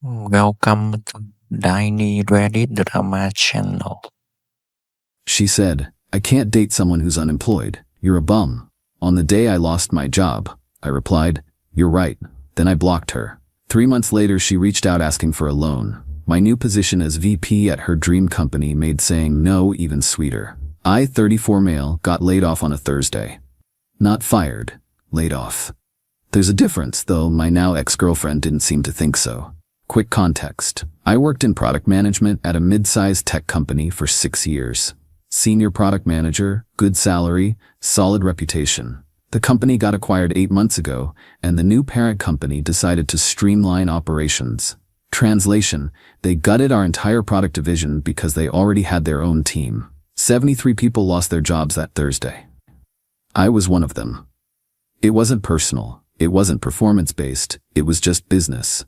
Welcome to Tiny Reddit Drama Channel. She said, "I can't date someone who's unemployed. You're a bum." On the day I lost my job, I replied, "You're right." Then I blocked her. 3 months later, she reached out asking for a loan. My new position as VP at her dream company made saying no even sweeter. I, 34 male, got laid off on a Thursday. Not fired, laid off. There's a difference, though my now ex-girlfriend didn't seem to think so. Quick context. I worked in product management at a mid-sized tech company for 6 years. Senior product manager, good salary, solid reputation. The company got acquired 8 months ago, and the new parent company decided to streamline operations. Translation, they gutted our entire product division because they already had their own team. 73 people lost their jobs that Thursday. I was one of them. It wasn't personal. It wasn't performance-based. It was just business.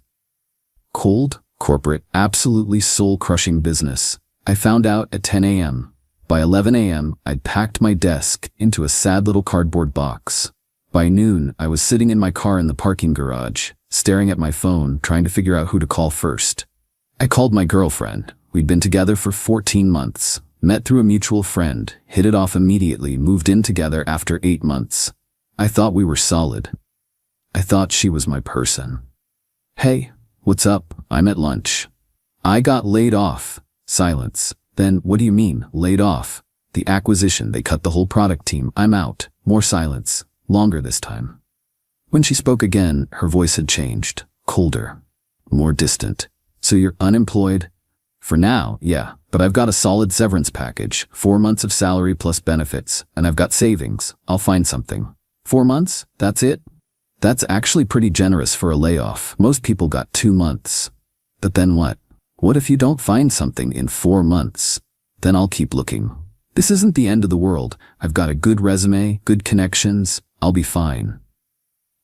Cold, corporate, absolutely soul-crushing business. I found out at 10 a.m. By 11 a.m., I'd packed my desk into a sad little cardboard box. By noon, I was sitting in my car in the parking garage, staring at my phone, trying to figure out who to call first. I called my girlfriend. We'd been together for 14 months. Met through a mutual friend, hit it off immediately, moved in together after 8 months. I thought we were solid. I thought she was my person. "Hey, what's up? I'm at lunch." "I got laid off." Silence. "Then what do you mean, laid off?" "The acquisition, they cut the whole product team. I'm out." More silence. Longer this time. When she spoke again, her voice had changed. Colder. More distant. "So you're unemployed?" "For now, yeah. But I've got a solid severance package, 4 months of salary plus benefits, and I've got savings. I'll find something." 4 months? That's it? That's actually pretty generous for a layoff. Most people got 2 months. But then what? What if you don't find something in 4 months? Then I'll keep looking. This isn't the end of the world. I've got a good resume, good connections. I'll be fine.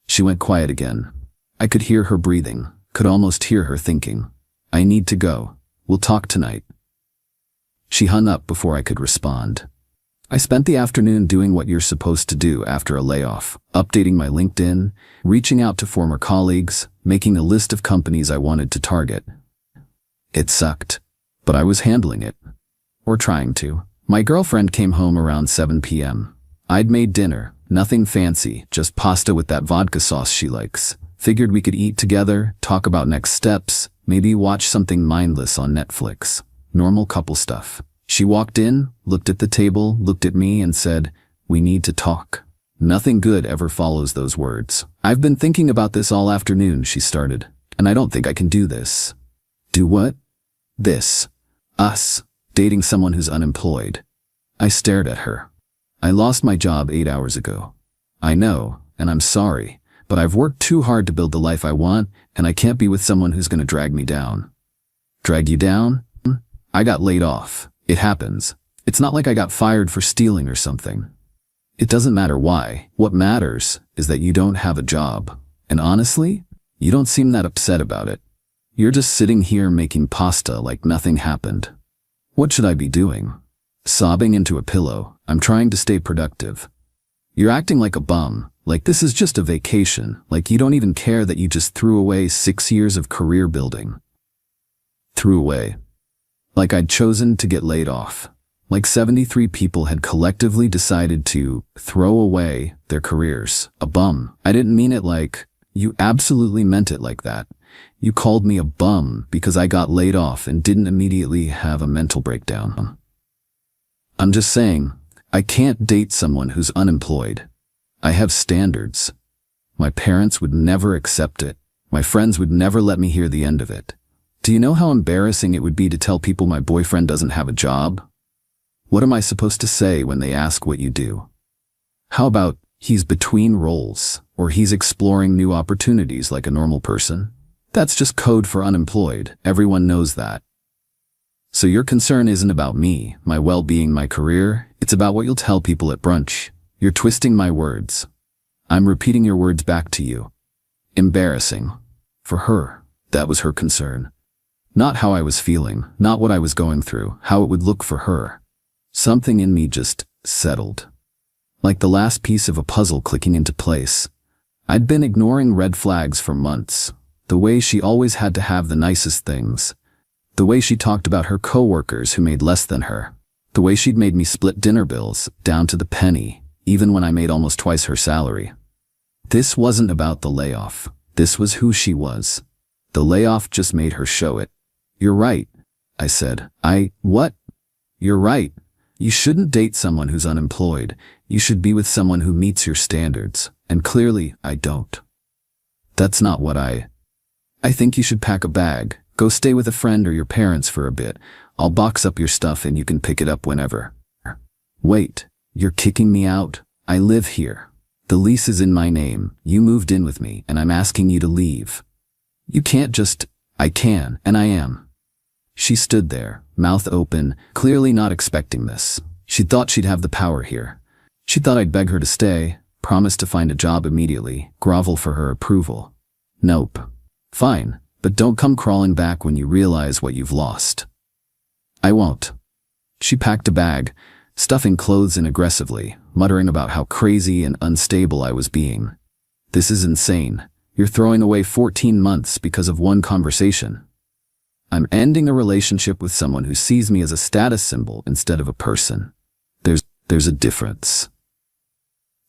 She went quiet again. I could hear her breathing, could almost hear her thinking. "I need to go. We'll talk tonight." She hung up before I could respond. I spent the afternoon doing what you're supposed to do after a layoff, updating my LinkedIn, reaching out to former colleagues, making a list of companies I wanted to target. It sucked, but I was handling it. Or trying to. My girlfriend came home around 7 p.m. I'd made dinner, nothing fancy, just pasta with that vodka sauce she likes. Figured we could eat together, talk about next steps, maybe watch something mindless on Netflix. Normal couple stuff. She walked in, looked at the table, looked at me and said, "We need to talk." Nothing good ever follows those words. "I've been thinking about this all afternoon," she started, "and I don't think I can do this." Do what? This. Us. Dating someone who's unemployed. I stared at her. "I lost my job 8 hours ago. I know, and I'm sorry, but I've worked too hard to build the life I want, and I can't be with someone who's gonna drag me down." Drag you down? I got laid off. It happens. It's not like I got fired for stealing or something. It doesn't matter why. What matters is that you don't have a job. And honestly, you don't seem that upset about it. You're just sitting here making pasta like nothing happened. What should I be doing? Sobbing into a pillow. I'm trying to stay productive. You're acting like a bum, like this is just a vacation, like you don't even care that you just threw away 6 years of career building. Threw away. Like I'd chosen to get laid off. Like 73 people had collectively decided to throw away their careers. A bum. I didn't mean it like, you absolutely meant it like that. You called me a bum because I got laid off and didn't immediately have a mental breakdown. I'm just saying, I can't date someone who's unemployed. I have standards. My parents would never accept it. My friends would never let me hear the end of it. Do you know how embarrassing it would be to tell people my boyfriend doesn't have a job? What am I supposed to say when they ask what you do? How about, he's between roles, or he's exploring new opportunities like a normal person? That's just code for unemployed. Everyone knows that. So your concern isn't about me, my well-being, my career. It's about what you'll tell people at brunch. You're twisting my words. I'm repeating your words back to you. Embarrassing. For her, that was her concern. Not how I was feeling, not what I was going through, how it would look for her. Something in me just settled. Like the last piece of a puzzle clicking into place. I'd been ignoring red flags for months. The way she always had to have the nicest things. The way she talked about her coworkers who made less than her. The way she'd made me split dinner bills, down to the penny, even when I made almost twice her salary. This wasn't about the layoff. This was who she was. The layoff just made her show it. "You're right," I said. What? "You're right. You shouldn't date someone who's unemployed. You should be with someone who meets your standards. And clearly, I don't. That's not what I think you should pack a bag. Go stay with a friend or your parents for a bit. I'll box up your stuff and you can pick it up whenever." "Wait, you're kicking me out? I live here. The lease is in my name. You moved in with me and I'm asking you to leave. You can't just—" "I can, and I am." She stood there, mouth open, clearly not expecting this. She thought she'd have the power here. She thought I'd beg her to stay, promise to find a job immediately, grovel for her approval. Nope. "Fine, but don't come crawling back when you realize what you've lost." "I won't." She packed a bag, stuffing clothes in aggressively, muttering about how crazy and unstable I was being. "This is insane. You're throwing away 14 months because of one conversation. I'm ending a relationship with someone who sees me as a status symbol instead of a person. There's a difference."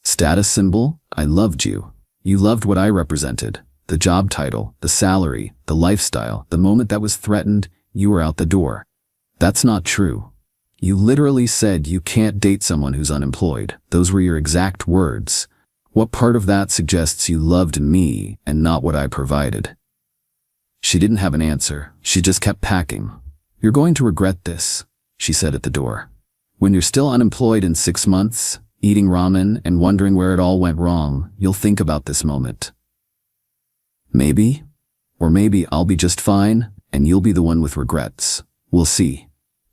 "Status symbol? I loved you. You loved what I represented. The job title, the salary, the lifestyle. The moment that was threatened, you were out the door." "That's not true. You literally said you can't date someone who's unemployed. Those were your exact words. What part of that suggests you loved me and not what I provided?" She didn't have an answer. She just kept packing. "You're going to regret this," she said at the door. "When you're still unemployed in 6 months, eating ramen and wondering where it all went wrong, you'll think about this moment. Maybe. Or maybe I'll be just fine and you'll be the one with regrets. We'll see.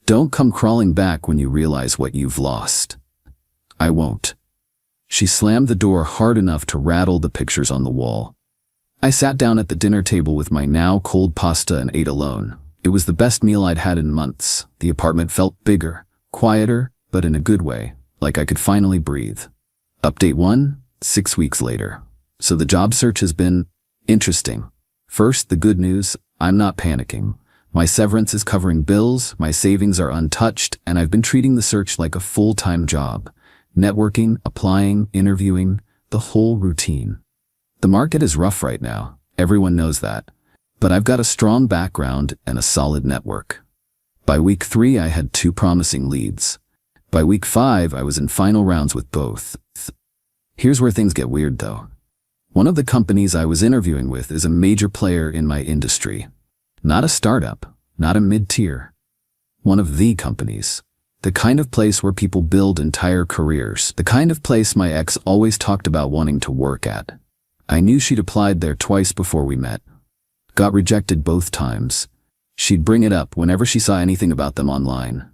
Don't come crawling back when you realize what you've lost." "I won't." She slammed the door hard enough to rattle the pictures on the wall. I sat down at the dinner table with my now cold pasta and ate alone. It was the best meal I'd had in months. The apartment felt bigger, quieter, but in a good way, like I could finally breathe. Update 1, 6 weeks later. So the job search has been interesting. First, the good news: I'm not panicking. My severance is covering bills, my savings are untouched, and I've been treating the search like a full-time job. Networking, applying, interviewing, the whole routine. The market is rough right now. Everyone knows that. But I've got a strong background and a solid network. By week 3, I had 2 promising leads. By week 5, I was in final rounds with both. Here's where things get weird though. One of the companies I was interviewing with is a major player in my industry. Not a startup, not a mid-tier. One of the companies. The kind of place where people build entire careers. The kind of place my ex always talked about wanting to work at. I knew she'd applied there twice before we met. Got rejected both times. She'd bring it up whenever she saw anything about them online.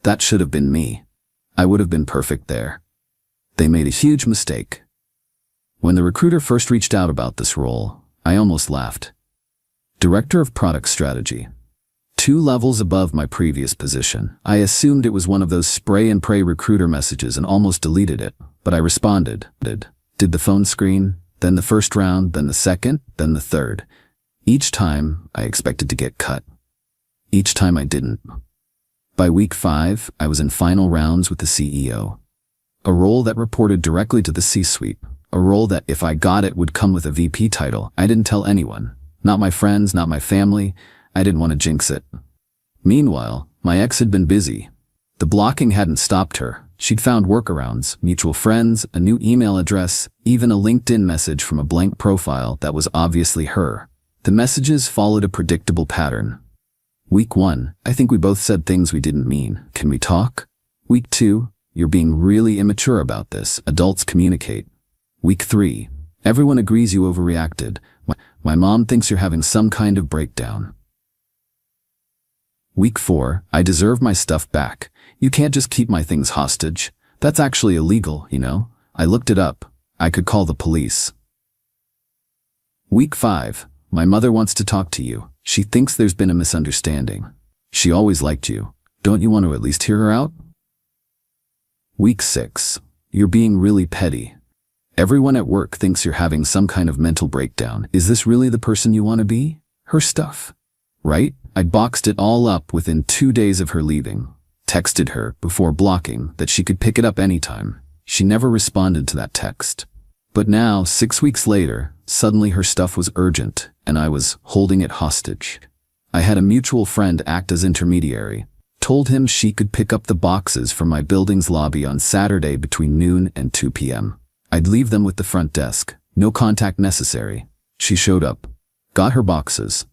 That should have been me. I would have been perfect there. They made a huge mistake. When the recruiter first reached out about this role, I almost laughed. Director of Product Strategy. 2 levels above my previous position. I assumed it was one of those spray and pray recruiter messages and almost deleted it, but I responded. Did the phone screen, then the first round, then the second, then the third. Each time, I expected to get cut. Each time I didn't. By week 5, I was in final rounds with the CEO. A role that reported directly to the C-suite. A role that, if I got it, would come with a VP title. I didn't tell anyone. Not my friends, not my family. I didn't want to jinx it. Meanwhile, my ex had been busy. The blocking hadn't stopped her. She'd found workarounds, mutual friends, a new email address, even a LinkedIn message from a blank profile that was obviously her. The messages followed a predictable pattern. Week 1, I think we both said things we didn't mean. Can we talk? Week 2, you're being really immature about this. Adults communicate. Week 3, everyone agrees you overreacted. My mom thinks you're having some kind of breakdown. Week 4, I deserve my stuff back. You can't just keep my things hostage. That's actually illegal, you know? I looked it up. I could call the police. Week 5, my mother wants to talk to you. She thinks there's been a misunderstanding. She always liked you. Don't you want to at least hear her out? Week 6, you're being really petty. Everyone at work thinks you're having some kind of mental breakdown. Is this really the person you want to be? Her stuff. Right? I'd boxed it all up within 2 days of her leaving. Texted her, before blocking, that she could pick it up anytime. She never responded to that text. But now, 6 weeks later, suddenly her stuff was urgent, and I was holding it hostage. I had a mutual friend act as intermediary. Told him she could pick up the boxes from my building's lobby on Saturday between noon and 2 p.m. I'd leave them with the front desk. No contact necessary. She showed up. Got her boxes.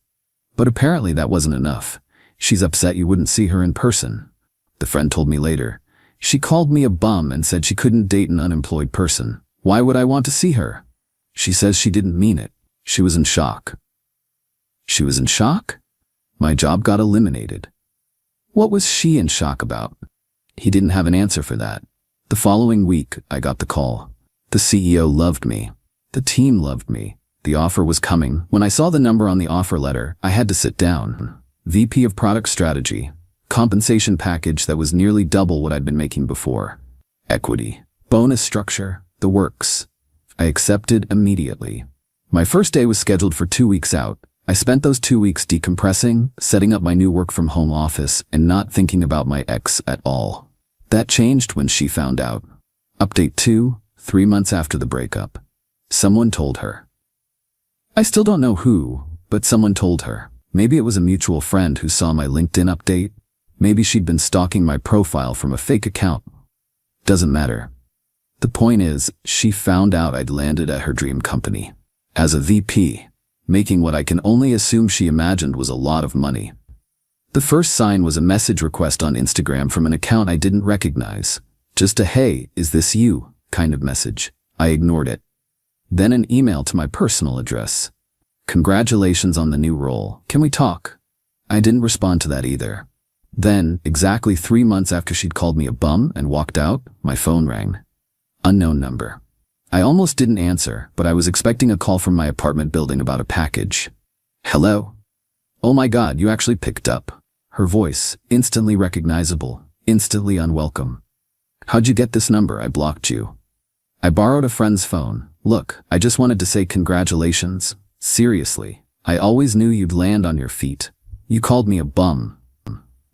But apparently that wasn't enough. She's upset you wouldn't see her in person. The friend told me later. She called me a bum and said she couldn't date an unemployed person. Why would I want to see her? She says she didn't mean it. She was in shock. She was in shock? My job got eliminated. What was she in shock about? He didn't have an answer for that. The following week, I got the call. The CEO loved me. The team loved me. The offer was coming. When I saw the number on the offer letter, I had to sit down. VP of Product Strategy. Compensation package that was nearly double what I'd been making before. Equity. Bonus structure. The works. I accepted immediately. My first day was scheduled for 2 weeks out. I spent those 2 weeks decompressing, setting up my new work-from-home office, and not thinking about my ex at all. That changed when she found out. Update 2, 3 months after the breakup. Someone told her. I still don't know who, but someone told her. Maybe it was a mutual friend who saw my LinkedIn update. Maybe she'd been stalking my profile from a fake account. Doesn't matter. The point is, she found out I'd landed at her dream company. As a VP, making what I can only assume she imagined was a lot of money. The first sign was a message request on Instagram from an account I didn't recognize. Just a "Hey, is this you?" kind of message. I ignored it. Then an email to my personal address. Congratulations on the new role. Can we talk? I didn't respond to that either. Then, exactly 3 months after she'd called me a bum and walked out, my phone rang. Unknown number. I almost didn't answer, but I was expecting a call from my apartment building about a package. Hello? Oh my God, you actually picked up. Her voice, instantly recognizable, instantly unwelcome. How'd you get this number? I blocked you. I borrowed a friend's phone. Look, I just wanted to say congratulations. Seriously, I always knew you'd land on your feet. You called me a bum.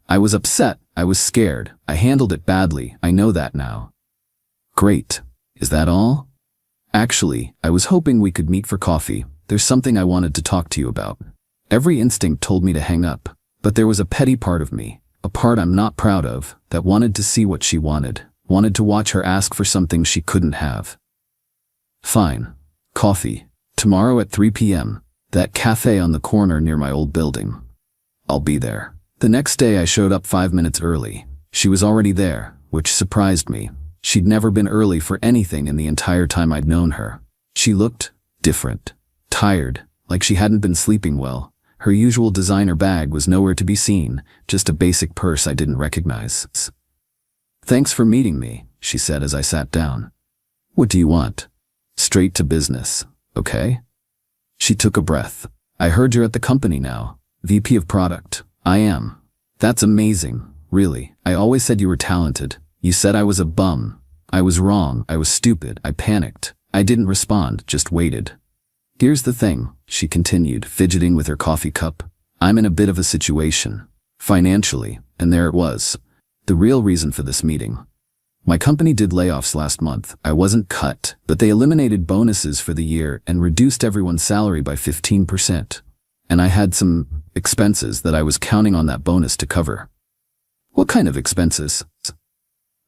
I was upset. I was scared. I handled it badly. I know that now. Great. Is that all? Actually, I was hoping we could meet for coffee. There's something I wanted to talk to you about. Every instinct told me to hang up, but there was a petty part of me, a part I'm not proud of, that wanted to see what she wanted to watch her ask for something she couldn't have. Fine. Coffee. Tomorrow at 3 p.m. That cafe on the corner near my old building. I'll be there. The next day I showed up 5 minutes early. She was already there, which surprised me. She'd never been early for anything in the entire time I'd known her. She looked different, tired, like she hadn't been sleeping well. Her usual designer bag was nowhere to be seen, just a basic purse I didn't recognize. Thanks for meeting me, she said as I sat down. What do you want? Straight to business, okay? She took a breath. I heard you're at the company now. VP of Product. I am. That's amazing, really. I always said you were talented. You said I was a bum. I was wrong. I was stupid. I panicked. I didn't respond, just waited. Here's the thing, she continued, fidgeting with her coffee cup. I'm in a bit of a situation. Financially, and there it was. The real reason for this meeting. My company did layoffs last month. I wasn't cut, but they eliminated bonuses for the year and reduced everyone's salary by 15%. And I had some expenses that I was counting on that bonus to cover. What kind of expenses?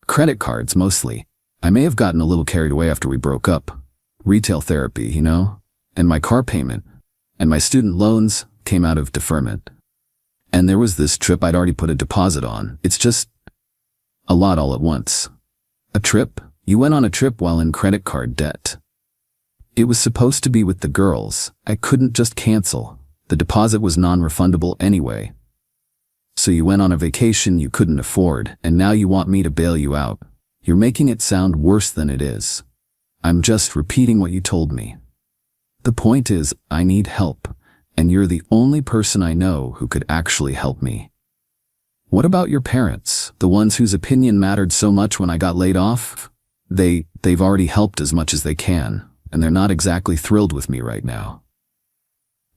Credit cards, mostly. I may have gotten a little carried away after we broke up. Retail therapy, you know? And my car payment. And my student loans came out of deferment. And there was this trip I'd already put a deposit on. It's just a lot all at once. A trip? You went on a trip while in credit card debt. It was supposed to be with the girls. I couldn't just cancel. The deposit was non-refundable anyway. So you went on a vacation you couldn't afford, and now you want me to bail you out. You're making it sound worse than it is. I'm just repeating what you told me. The point is, I need help, and you're the only person I know who could actually help me. What about your parents, the ones whose opinion mattered so much when I got laid off? They've already helped as much as they can, and they're not exactly thrilled with me right now.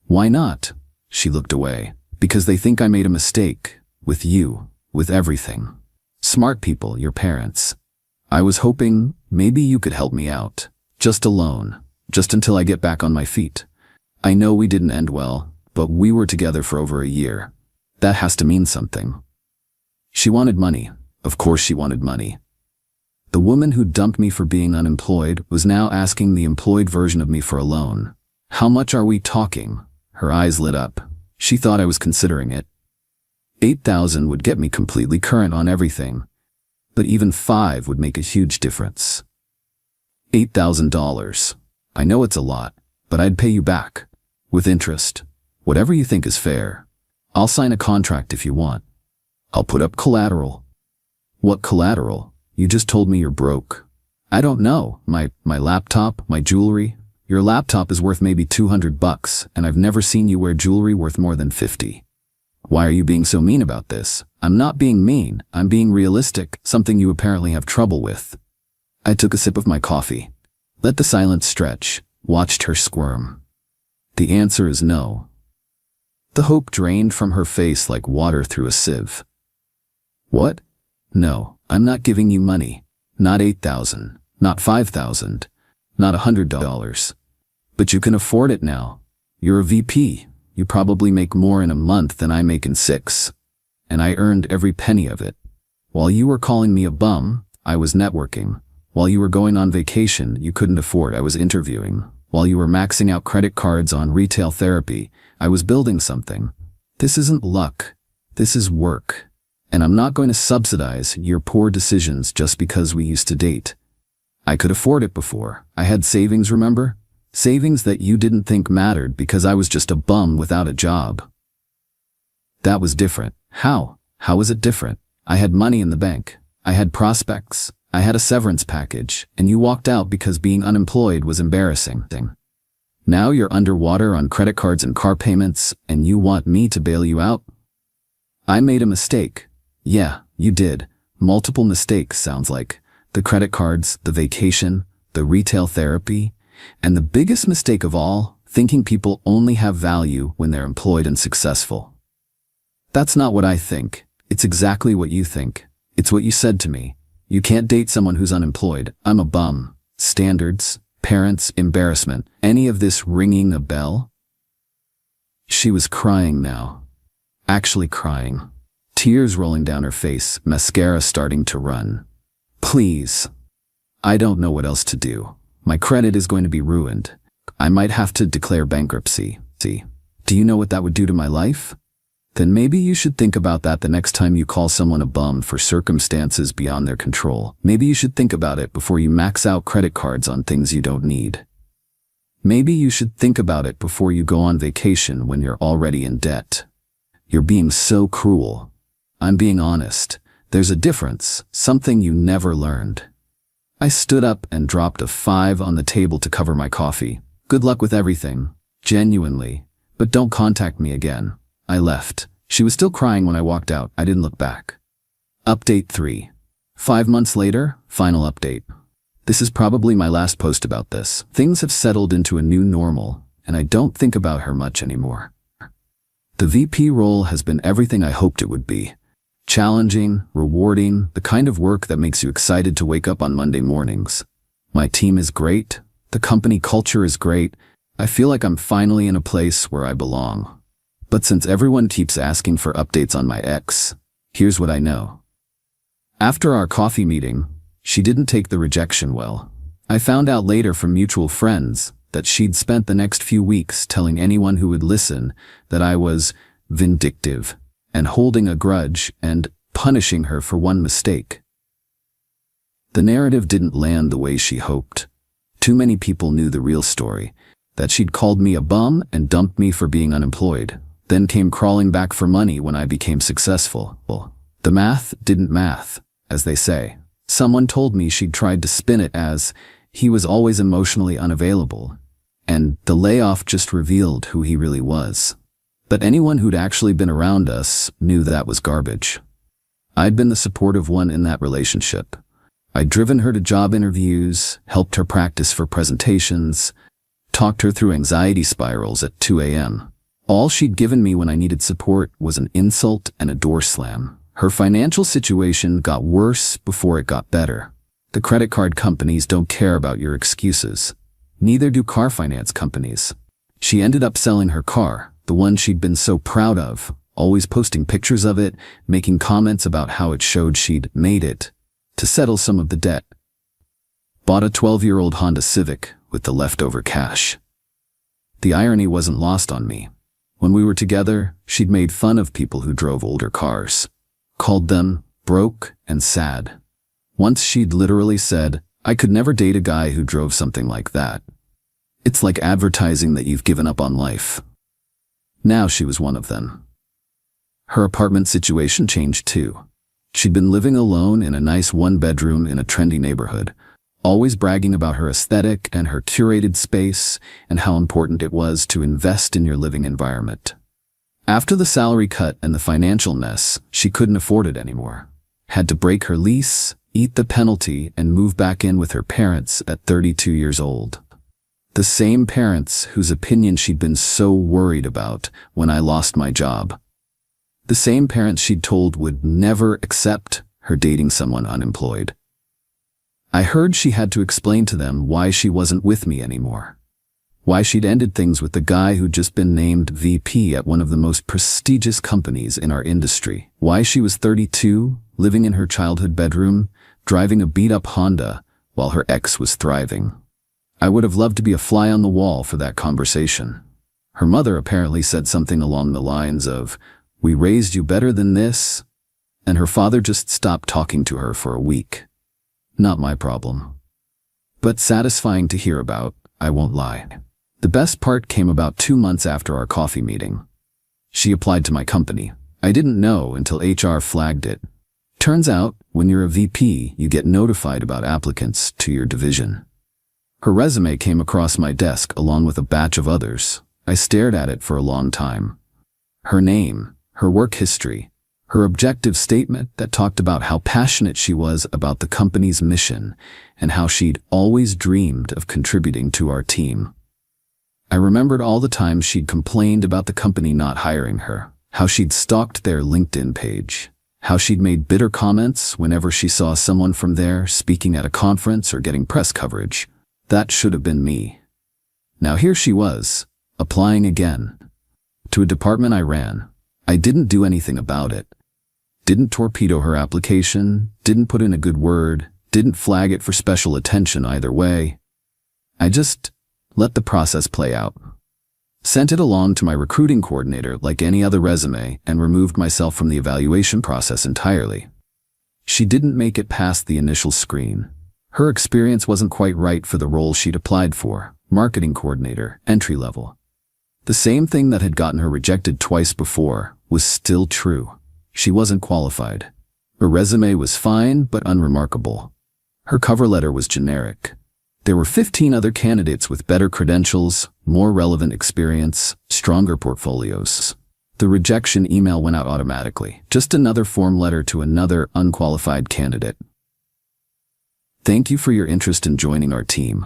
Why not? She looked away. Because they think I made a mistake. With you. With everything. Smart people, your parents. I was hoping maybe you could help me out. Just a loan. Just until I get back on my feet. I know we didn't end well, but we were together for over a year. That has to mean something. She wanted money. Of course she wanted money. The woman who dumped me for being unemployed was now asking the employed version of me for a loan. How much are we talking? Her eyes lit up. She thought I was considering it. $8,000 would get me completely current on everything. But even $5,000 would make a huge difference. $8,000. I know it's a lot, but I'd pay you back. With interest. Whatever you think is fair. I'll sign a contract if you want. I'll put up collateral. What collateral? You just told me you're broke. I don't know. My laptop, my jewelry. Your laptop is worth maybe $200, and I've never seen you wear jewelry worth more than $50. Why are you being so mean about this? I'm not being mean. I'm being realistic, something you apparently have trouble with. I took a sip of my coffee. Let the silence stretch. Watched her squirm. The answer is no. The hope drained from her face like water through a sieve. What? No, I'm not giving you money. Not $8,000. Not $5,000. Not $100. But you can afford it now. You're a VP. You probably make more in a month than I make in 6. And I earned every penny of it. While you were calling me a bum, I was networking. While you were going on vacation you couldn't afford, I was interviewing. While you were maxing out credit cards on retail therapy, I was building something. This isn't luck. This is work. And I'm not going to subsidize your poor decisions just because we used to date. I could afford it before. I had savings, remember? Savings that you didn't think mattered because I was just a bum without a job. That was different. How? How was it different? I had money in the bank. I had prospects. I had a severance package, and you walked out because being unemployed was embarrassing. Now you're underwater on credit cards and car payments, and you want me to bail you out? I made a mistake. Yeah, you did. Multiple mistakes, sounds like. The credit cards, the vacation, the retail therapy, and the biggest mistake of all, thinking people only have value when they're employed and successful. That's not what I think. It's exactly what you think. It's what you said to me. You can't date someone who's unemployed. I'm a bum. Standards, parents, embarrassment. Any of this ringing a bell? She was crying now. Actually crying. Tears rolling down her face, mascara starting to run. Please. I don't know what else to do. My credit is going to be ruined. I might have to declare bankruptcy. See? Do you know what that would do to my life? Then maybe you should think about that the next time you call someone a bum for circumstances beyond their control. Maybe you should think about it before you max out credit cards on things you don't need. Maybe you should think about it before you go on vacation when you're already in debt. You're being so cruel. I'm being honest. There's a difference, something you never learned. I stood up and dropped a $5 on the table to cover my coffee. Good luck with everything. Genuinely. But don't contact me again. I left. She was still crying when I walked out. I didn't look back. Update 3. 5 months later, final update. This is probably my last post about this. Things have settled into a new normal, and I don't think about her much anymore. The VP role has been everything I hoped it would be. Challenging, rewarding, the kind of work that makes you excited to wake up on Monday mornings. My team is great. The company culture is great. I feel like I'm finally in a place where I belong. But since everyone keeps asking for updates on my ex, here's what I know. After our coffee meeting, she didn't take the rejection well. I found out later from mutual friends that she'd spent the next few weeks telling anyone who would listen that I was vindictive and holding a grudge and punishing her for one mistake. The narrative didn't land the way she hoped. Too many people knew the real story, that she'd called me a bum and dumped me for being unemployed, then came crawling back for money when I became successful. The math didn't math, as they say. Someone told me she'd tried to spin it as he was always emotionally unavailable, and the layoff just revealed who he really was. But anyone who'd actually been around us knew that was garbage. I'd been the supportive one in that relationship. I'd driven her to job interviews, helped her practice for presentations, talked her through anxiety spirals at 2 a.m. All she'd given me when I needed support was an insult and a door slam. Her financial situation got worse before it got better. The credit card companies don't care about your excuses. Neither do car finance companies. She ended up selling her car, the one she'd been so proud of, always posting pictures of it, making comments about how it showed she'd made it, to settle some of the debt. Bought a 12-year-old Honda Civic with the leftover cash. The irony wasn't lost on me. When we were together, she'd made fun of people who drove older cars, called them broke and sad. Once she'd literally said, "I could never date a guy who drove something like that. It's like advertising that you've given up on life." Now she was one of them. Her apartment situation changed too. She'd been living alone in a nice one-bedroom in a trendy neighborhood, always bragging about her aesthetic and her curated space and how important it was to invest in your living environment. After the salary cut and the financial mess, she couldn't afford it anymore. Had to break her lease, eat the penalty, and move back in with her parents at 32 years old. The same parents whose opinion she'd been so worried about when I lost my job. The same parents she'd told would never accept her dating someone unemployed. I heard she had to explain to them why she wasn't with me anymore. Why she'd ended things with the guy who'd just been named VP at one of the most prestigious companies in our industry. Why she was 32, living in her childhood bedroom, driving a beat-up Honda, while her ex was thriving. I would have loved to be a fly on the wall for that conversation. Her mother apparently said something along the lines of, "We raised you better than this," and her father just stopped talking to her for a week. Not my problem. But satisfying to hear about, I won't lie. The best part came about 2 months after our coffee meeting. She applied to my company. I didn't know until HR flagged it. Turns out, when you're a VP, you get notified about applicants to your division. Her resume came across my desk along with a batch of others. I stared at it for a long time. Her name, her work history, her objective statement that talked about how passionate she was about the company's mission and how she'd always dreamed of contributing to our team. I remembered all the times she'd complained about the company not hiring her, how she'd stalked their LinkedIn page, how she'd made bitter comments whenever she saw someone from there speaking at a conference or getting press coverage. That should have been me. Now here she was, applying again, to a department I ran. I didn't do anything about it. Didn't torpedo her application, didn't put in a good word, didn't flag it for special attention either way. I just let the process play out. Sent it along to my recruiting coordinator like any other resume and removed myself from the evaluation process entirely. She didn't make it past the initial screen. Her experience wasn't quite right for the role she'd applied for, marketing coordinator, entry level. The same thing that had gotten her rejected twice before was still true. She wasn't qualified. Her resume was fine but unremarkable. Her cover letter was generic. There were 15 other candidates with better credentials, more relevant experience, stronger portfolios. The rejection email went out automatically. Just another form letter to another unqualified candidate. Thank you for your interest in joining our team.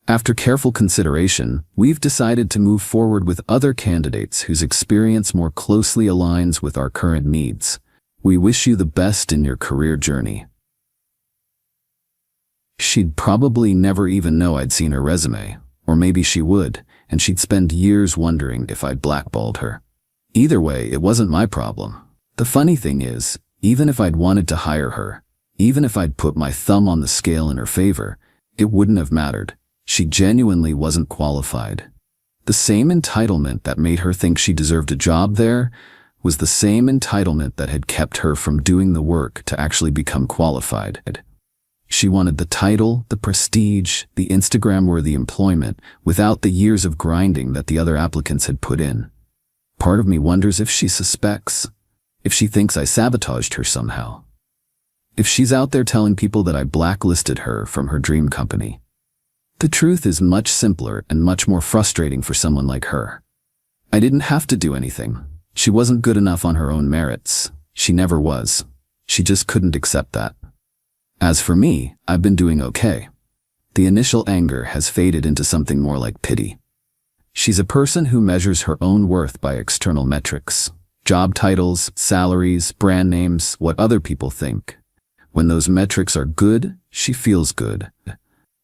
After careful consideration, we've decided to move forward with other candidates whose experience more closely aligns with our current needs. We wish you the best in your career journey. She'd probably never even know I'd seen her resume, or maybe she would, and she'd spend years wondering if I'd blackballed her. Either way, it wasn't my problem. The funny thing is, even if I'd wanted to hire her, even if I'd put my thumb on the scale in her favor, it wouldn't have mattered. She genuinely wasn't qualified. The same entitlement that made her think she deserved a job there was the same entitlement that had kept her from doing the work to actually become qualified. She wanted the title, the prestige, the Instagram-worthy employment without the years of grinding that the other applicants had put in. Part of me wonders if she suspects, if she thinks I sabotaged her somehow. If she's out there telling people that I blacklisted her from her dream company. The truth is much simpler and much more frustrating for someone like her. I didn't have to do anything. She wasn't good enough on her own merits. She never was. She just couldn't accept that. As for me, I've been doing okay. The initial anger has faded into something more like pity. She's a person who measures her own worth by external metrics. Job titles, salaries, brand names, what other people think. When those metrics are good, she feels good.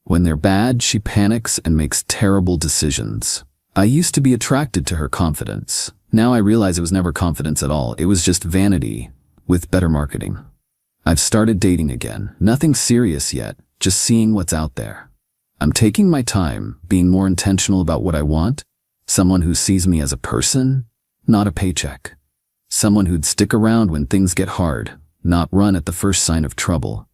When they're bad, she panics and makes terrible decisions. I used to be attracted to her confidence. Now I realize it was never confidence at all. It was just vanity, with better marketing. I've started dating again. Nothing serious yet, just seeing what's out there. I'm taking my time, being more intentional about what I want. Someone who sees me as a person, not a paycheck. Someone who'd stick around when things get hard, not run at the first sign of trouble.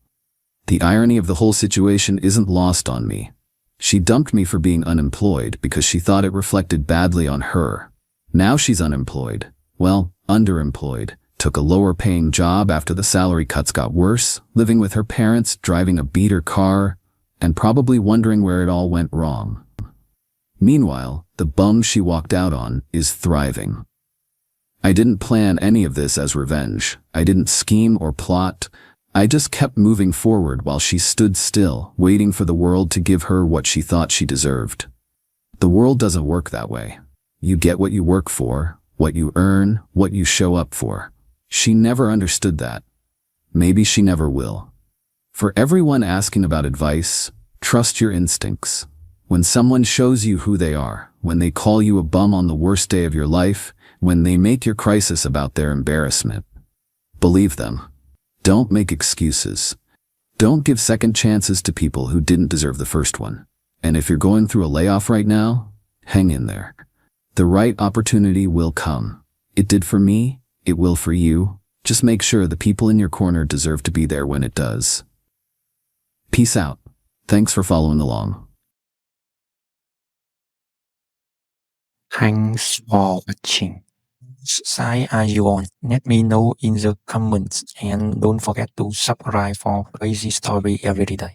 The irony of the whole situation isn't lost on me. She dumped me for being unemployed because she thought it reflected badly on her. Now she's unemployed. Well, underemployed. Took a lower-paying job after the salary cuts got worse, living with her parents, driving a beater car, and probably wondering where it all went wrong. Meanwhile, the bum she walked out on is thriving. I didn't plan any of this as revenge. I didn't scheme or plot. I just kept moving forward while she stood still, waiting for the world to give her what she thought she deserved. The world doesn't work that way. You get what you work for, what you earn, what you show up for. She never understood that. Maybe she never will. For everyone asking about advice, trust your instincts. When someone shows you who they are, when they call you a bum on the worst day of your life, when they make your crisis about their embarrassment, believe them. Don't make excuses. Don't give second chances to people who didn't deserve the first one. And if you're going through a layoff right now, hang in there. The right opportunity will come. It did for me. It will for you. Just make sure the people in your corner deserve to be there when it does. Peace out. Thanks for following along. Thanks for watching. Which side are you on? Let me know in the comments, and don't forget to subscribe for crazy story every day.